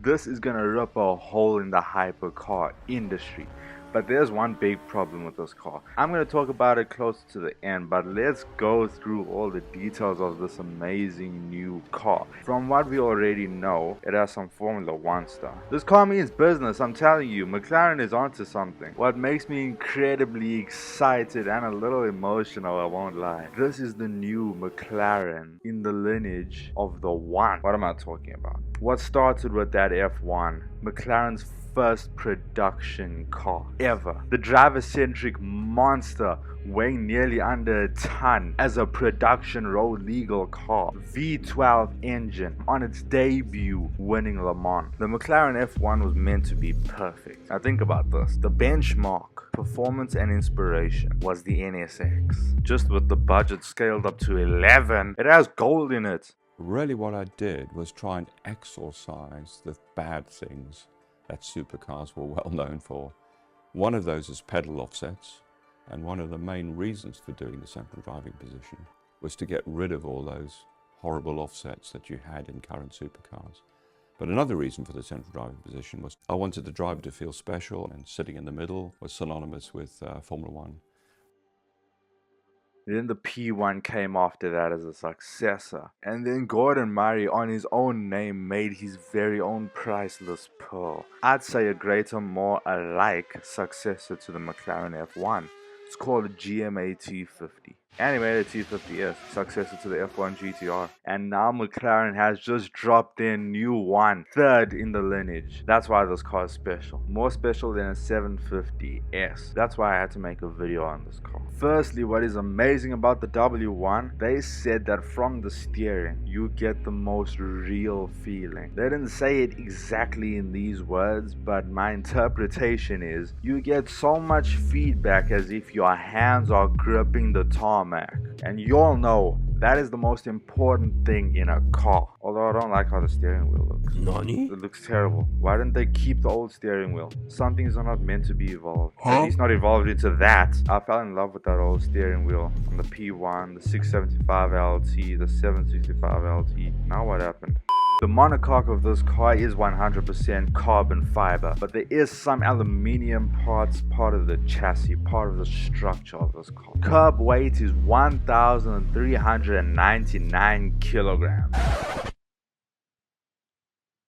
This is gonna rip a hole in the hypercar industry. But there's one big problem with this car. I'm going to talk about it close to the end, but let's go through all the details of this amazing new car. From what we already know, it has some Formula 1 stuff. This car means business, I'm telling you. McLaren is onto something. What makes me incredibly excited and a little emotional, I won't lie. This is the new McLaren in the lineage of the one. What am I talking about? What started with that F1? McLaren's first production car ever. The driver-centric monster weighing nearly under a ton as a production road legal car. V12 engine on its debut winning Le Mans. The McLaren F1 was meant to be perfect. Now think about this. The benchmark, performance and inspiration was the NSX. Just with the budget scaled up to 11, it has gold in it. Really what I did was try and exorcise the bad things that supercars were well known for. One of those is pedal offsets, and one of the main reasons for doing the central driving position was to get rid of all those horrible offsets that you had in current supercars. But another reason for the central driving position was I wanted the driver to feel special, and sitting in the middle was synonymous with Formula 1. Then the P1 came after that as a successor. And then Gordon Murray on his own name made his very own priceless pearl. I'd say a greater, more alike successor to the McLaren F1. It's called the GMA T50. Animated T50S, successor to the F1 GTR. And now McLaren has just dropped their new one, third in the lineage. That's why this car is special. More special than a 750S. That's why I had to make a video on this car. Firstly, what is amazing about the W1, they said that from the steering, you get the most real feeling. They didn't say it exactly in these words, but my interpretation is, you get so much feedback as if your hands are gripping the tarmac. And you all know that is the most important thing in a car. Although I don't like how the steering wheel looks. Nani? It looks terrible. Why didn't they keep the old steering wheel? Some things are not meant to be evolved. At least not evolved into that. I fell in love with that old steering wheel on the P1, the 675 LT, the 765 LT. Now what happened? The monocoque of this car is 100% carbon fiber, but there is some aluminium parts, part of the chassis, part of the structure of this car. Curb weight is 1,399 kilograms.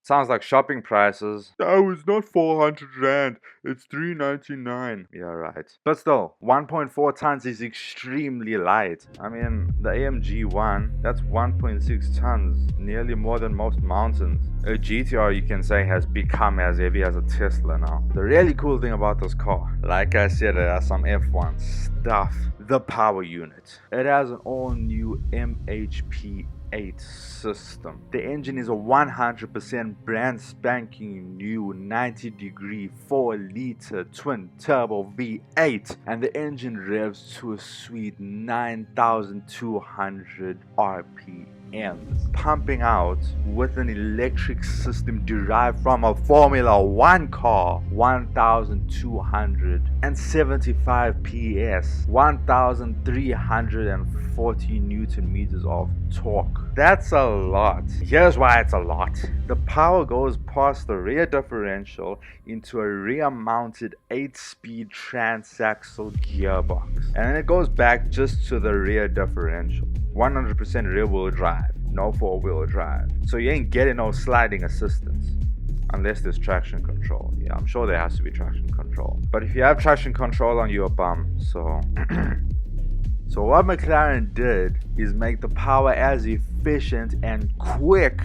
Sounds like shopping prices. Oh, it's not 400 rand, it's 399. Yeah, right. But still, 1.4 tons is extremely light. I mean, the AMG one, that's 1.6 tons, nearly more than most mountains. A GTR, you can say, has become as heavy as a Tesla now. The really cool thing about this car, like I said, it has some F1 stuff. The power unit. It has an all-new MHP 8 system. The engine is a 100% brand spanking new 90-degree 4-liter twin turbo V8, and the engine revs to a sweet 9,200 RPMs, pumping out with an electric system derived from a Formula 1 car, 1,275 PS, 1,340 Newton meters of torque. That's a lot. Here's why it's a lot. The power goes past the rear differential into a rear-mounted 8-speed transaxle gearbox, and then it goes back just to the rear differential. 100% rear-wheel drive, no 4-wheel drive. So you ain't getting no sliding assistance. Unless there's traction control. Yeah, I'm sure there has to be traction control. But if you have traction control on your bum, so... So what McLaren did is make the power as efficient and quick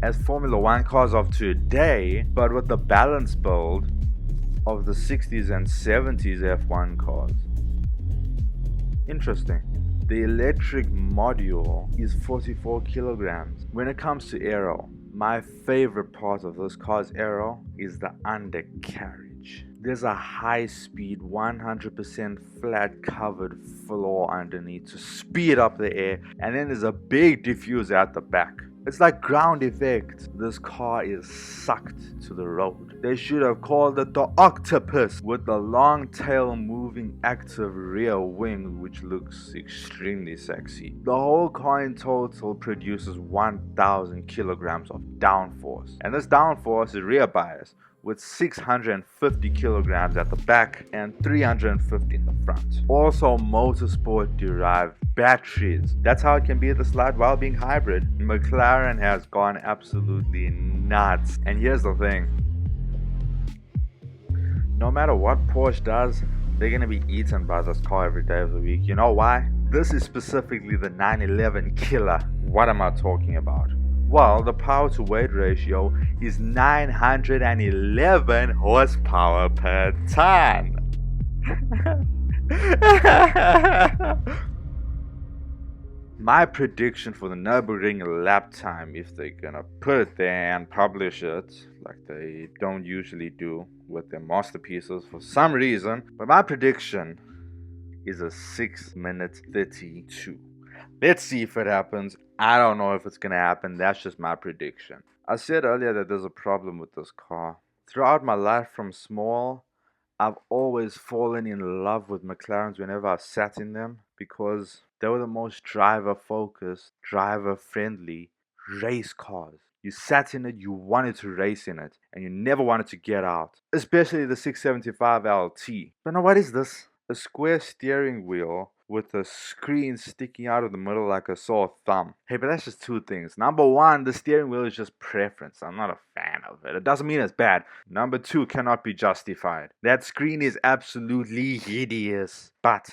as Formula 1 cars of today, but with the balance build of the 60s and 70s F1 cars. Interesting. The electric module is 44 kilograms. When it comes to aero, my favorite part of this car's aero is the undercarriage. There's a high-speed, 100% flat covered floor underneath to speed up the air, and then there's a big diffuser at the back. It's like ground effect. This car is sucked to the road. They should have called it the octopus, with the long tail moving active rear wing, which looks extremely sexy. The whole car in total produces 1000 kilograms of downforce, and this downforce is rear bias, with 650 kilograms at the back and 350 in the front. Also motorsport derived batteries. That's how it can be this light while being hybrid. Mclaren has gone absolutely nuts. And here's the thing. No matter what Porsche does, they're gonna be eaten by this car every day of the week. You know why? This is specifically the 911 killer. What am I talking about? Well, the power to weight ratio is 911 horsepower per ton. My prediction for the Nürburgring lap time, if they're gonna put it there and publish it, like they don't usually do with their masterpieces for some reason, but my prediction is a 6 minute 32. Let's see if it happens. I don't know if it's gonna happen. That's just my prediction. I said earlier that there's a problem with this car. Throughout my life from small, I've always fallen in love with McLarens whenever I've sat in them, because they were the most driver-focused, driver-friendly race cars. You sat in it, you wanted to race in it, and you never wanted to get out. Especially the 675 LT. But now what is this? A square steering wheel with a screen sticking out of the middle like a sore thumb. Hey, but that's just two things. Number one, the steering wheel is just preference. I'm not a fan of it. It doesn't mean it's bad. Number two, cannot be justified. That screen is absolutely hideous. But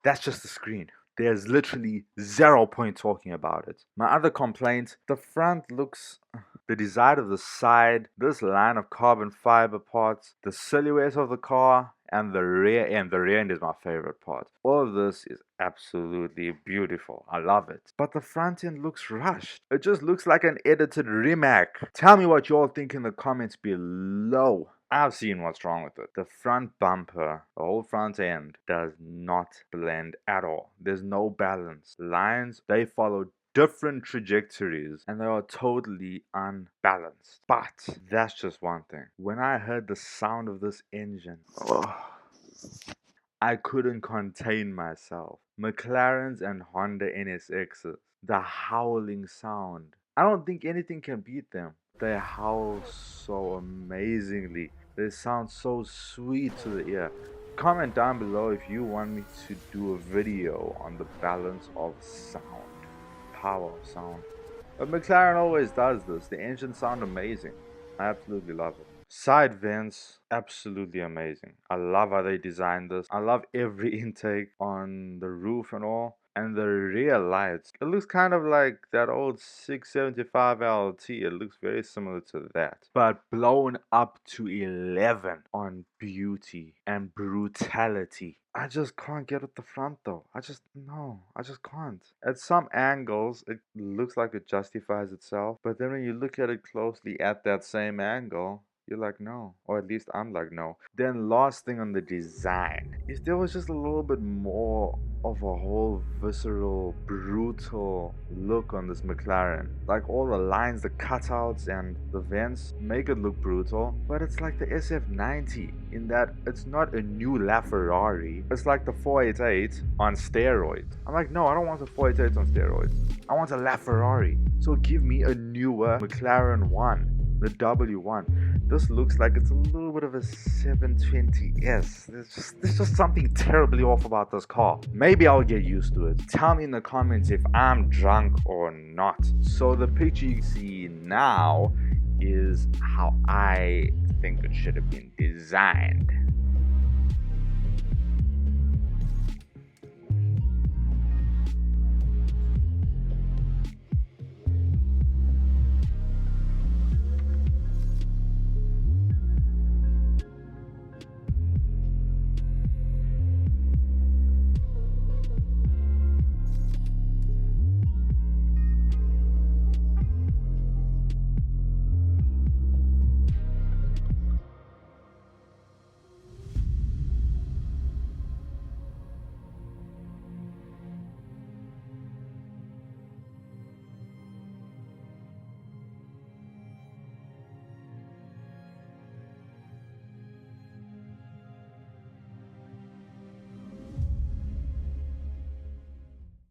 that's just the screen. There's literally 0 point talking about it. My other complaint, the front looks... the design of the side, this line of carbon fiber parts, the silhouette of the car, and the rear end. The rear end is my favorite part. All of this is absolutely beautiful. I love it. But the front end looks rushed. It just looks like an edited remake. Tell me what you all think in the comments below. I've seen what's wrong with it. The front bumper, the whole front end, does not blend at all. There's no balance. Lines, they follow different trajectories and they are totally unbalanced. But that's just one thing. When I heard the sound of this engine, I couldn't contain myself. McLarens and Honda NSXs, the howling sound. I don't think anything can beat them. They howl so amazingly. They sound so sweet to the ear. Comment down below if you want me to do a video on the balance of sound. Power of sound. But McLaren always does this. The engines sound amazing. I absolutely love it. Side vents, absolutely amazing. I love how they designed this. I love every intake on the roof and all. And the rear lights, it looks kind of like that old 675 LT. It looks very similar to that, but blown up to 11 on beauty and brutality. I just can't get at the front though. I just can't. At some angles, it looks like it justifies itself, but then when you look at it closely at that same angle, you're like, no. Or at least I'm like, no. Then last thing on the design. If there was just a little bit more of a whole visceral, brutal look on this McLaren. Like all the lines, the cutouts and the vents make it look brutal. But it's like the SF90 in that it's not a new LaFerrari. It's like the 488 on steroids. I'm like, no, I don't want a 488 on steroids. I want a LaFerrari. So give me a newer McLaren 1. The W1. This looks like it's a little bit of a 720S. There's just something terribly off about this car. Maybe I'll get used to it. Tell me in the comments if I'm drunk or not. So the picture you see now is how I think it should have been designed.